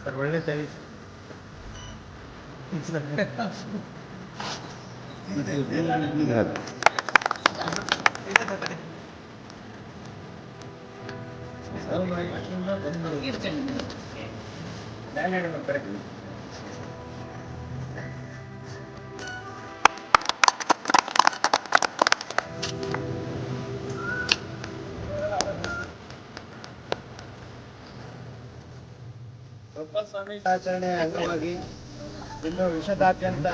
Sir ಒಳ್ಳೆ ತಳಿ ಆಚರಣೆ ಅಂಗವಾಗಿ ಇಂದು ವಿಶ್ವದಾದ್ಯಂತ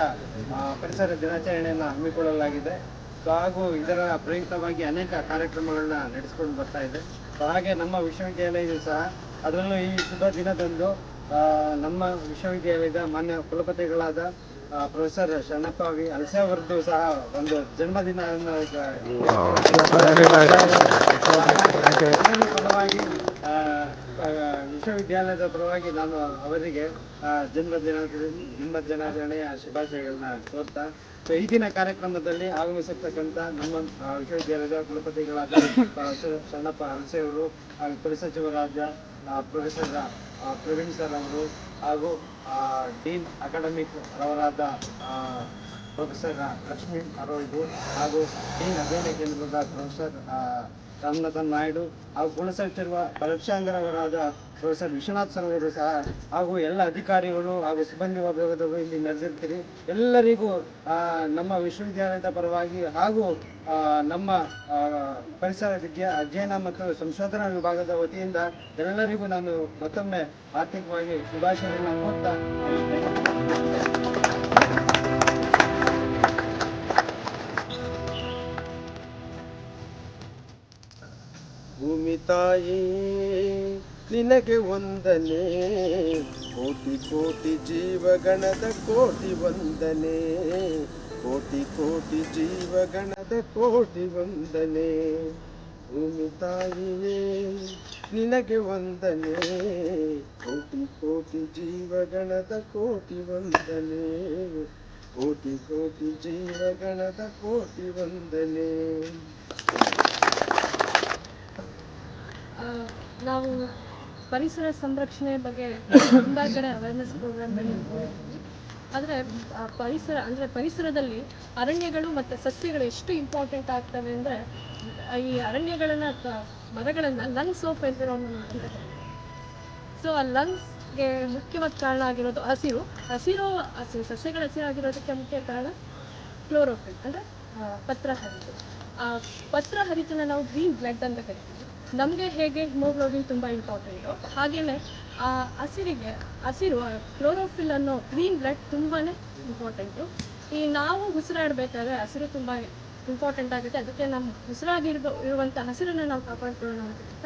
ಪರಿಸರ ದಿನಾಚರಣೆಯನ್ನು ಹಮ್ಮಿಕೊಳ್ಳಲಾಗಿದೆ. ಹಾಗೂ ಇದರ ಪ್ರಯುಕ್ತವಾಗಿ ಅನೇಕ ಕಾರ್ಯಕ್ರಮಗಳನ್ನ ನಡೆಸಿಕೊಂಡು ಬರ್ತಾ ಇದೆ. ಹಾಗೆ ನಮ್ಮ ವಿಶ್ವವಿದ್ಯಾಲಯವು ಸಹ ಅದರಲ್ಲೂ ಈ ಶುಭ ದಿನದಂದು ನಮ್ಮ ವಿಶ್ವವಿದ್ಯಾಲಯದ ಮಾನ್ಯ ಕುಲಪತಿಗಳಾದ ಪ್ರೊಫೆಸರ್ ಶರಣಪ್ಪ ವಿ ಹಲಸೆ ಅವರದ್ದು ಸಹ ಒಂದು ಜನ್ಮದಿನವನ್ನು ಪರವಾಗಿ ವಿಶ್ವವಿದ್ಯಾಲಯದ ಪರವಾಗಿ ನಾನು ಅವರಿಗೆ ಜನ್ಮದಿನಾಚರಣೆಯ ಶುಭಾಶಯಗಳನ್ನ ಕೋರ್ತಾ, ಈ ದಿನ ಕಾರ್ಯಕ್ರಮದಲ್ಲಿ ಆಗಮಿಸಿರ್ತಕ್ಕಂಥ ನಮ್ಮ ವಿಶ್ವವಿದ್ಯಾಲಯದ ಕುಲಪತಿಗಳಾದ ಶರಣಪ್ಪ ಹಲಸೆ ಅವರು, ಹಾಗೂ ಕುಲಸಚಿವರಾದ ಪ್ರೊಫೆಸರ್ ಪ್ರವೀಣ್ ಸರ್ ಅವರು, ಹಾಗೂ ಡೀನ್ ಅಕಾಡೆಮಿಕ್ ರವರಾದ ಪ್ರೊಫೆಸರ್ ಲಕ್ಷ್ಮೀ ಅರೋಯ್ದು, ಹಾಗೂ ಡೀನ್ ಅಧ್ಯಯನ ಕೇಂದ್ರದ ಪ್ರೊಫೆಸರ್ ರಾಮನಾಥನ್ ನಾಯ್ಡು, ಹಾಗೂ ಕುಲಸಚಿವ ಪರೀಕ್ಷಾಂಗರವರಾದ ಪ್ರೊಫೆಸರ್ ವಿಶ್ವನಾಥ್ ಸರ್ ಅವರು ಸಹ, ಹಾಗೂ ಎಲ್ಲ ಅಧಿಕಾರಿಗಳು ಹಾಗೂ ಸಿಬ್ಬಂದಿ ವರ್ಗದವರು ಇಲ್ಲಿ ನೆರೆದಿರ್ತೀರಿ. ಎಲ್ಲರಿಗೂ ನಮ್ಮ ವಿಶ್ವವಿದ್ಯಾಲಯದ ಪರವಾಗಿ ಹಾಗೂ ನಮ್ಮ ಪರಿಸರ ಅಧ್ಯಯನ ಮತ್ತು ಸಂಶೋಧನಾ ವಿಭಾಗದ ವತಿಯಿಂದ ಎಲ್ಲರಿಗೂ ನಾನು ಮತ್ತೊಮ್ಮೆ ಆರ್ಥಿಕವಾಗಿ ಶುಭಾಶಯಗಳನ್ನ ಕೊಡ್ತಾ, ಭೂಮಿ ತಾಯಿ ನಿನಗೆ ವಂದನೆ, ಕೋಟಿ ಕೋಟಿ ಜೀವಗಣದ ಕೋಟಿ ವಂದನೆ, ಕೋಟಿ ಕೋಟಿ ಜೀವಗಣದ ಕೋಟಿ ವಂದನೆ. ಭೂಮಿ ತಾಯಿಯೇ ನಿನಗೆ ವಂದನೆ, ಕೋಟಿ ಕೋಟಿ ಜೀವಗಣದ ಕೋಟಿ ವಂದನೆ, ಕೋಟಿ ಕೋಟಿ ಜೀವಗಣದ ಕೋಟಿ ವಂದನೆ. ನಾವು ಪರಿಸರ ಸಂರಕ್ಷಣೆ ಬಗ್ಗೆ ತುಂಬ ಕಡೆ ಅವೇರ್ನೆಸ್ ಪ್ರೋಗ್ರಾಮ್ನಲ್ಲಿ ನೋಡಿದ್ದೀವಿ. ಆದರೆ ಪರಿಸರದಲ್ಲಿ ಅರಣ್ಯಗಳು ಮತ್ತು ಸಸ್ಯಗಳು ಎಷ್ಟು ಇಂಪಾರ್ಟೆಂಟ್ ಆಗ್ತವೆ ಅಂದರೆ, ಈ ಅರಣ್ಯಗಳನ್ನು ಮರಗಳನ್ನು ಲಂಗ್ಸ್ ಆಫ್ ಎನ್ವಿರಾನ್ಮೆಂಟ್ ಅಂತ ಕರೀತಾರೆ. ಸೊ ಆ ಲಂಗ್ಸ್ಗೆ ಮುಖ್ಯವಾದ ಕಾರಣ ಆಗಿರೋದು ಹಸಿರು ಸಸ್ಯಗಳ ಹಸಿರಾಗಿರೋದಕ್ಕೆ ಮುಖ್ಯ ಕಾರಣ ಕ್ಲೋರೋಫಿಲ್, ಅಂದರೆ ಪತ್ರಹರಿತು. ಆ ಪತ್ರಹರಿತನ ನಾವು ಗ್ರೀನ್ ಬ್ಲಡ್ ಅಂತ ಕರಿತೀವಿ. ನಮಗೆ ಹೇಗೆ ಹಿಮೋಗ್ಲೋಬಿನ್ ತುಂಬ ಇಂಪಾರ್ಟೆಂಟು, ಹಾಗೆಯೇ ಆ ಹಸಿರು ಕ್ಲೋರೋಫಿಲ್ ಅನ್ನೋ ಗ್ರೀನ್ ಬ್ಲಡ್ ತುಂಬಾ ಇಂಪಾರ್ಟೆಂಟು. ಈ ನಾವು ಉಸಿರಾಡಬೇಕಾದ್ರೆ ಹಸಿರು ತುಂಬ ಇಂಪಾರ್ಟೆಂಟ್ ಆಗುತ್ತೆ. ಅದಕ್ಕೆ ನಮ್ಮ ಉಸಿರಾಗಿರುವಂಥ ಹಸಿರನ್ನು ನಾವು ಕಾಪಾಡ್ಕೊಳ್ಳೋಣ ಅಂತ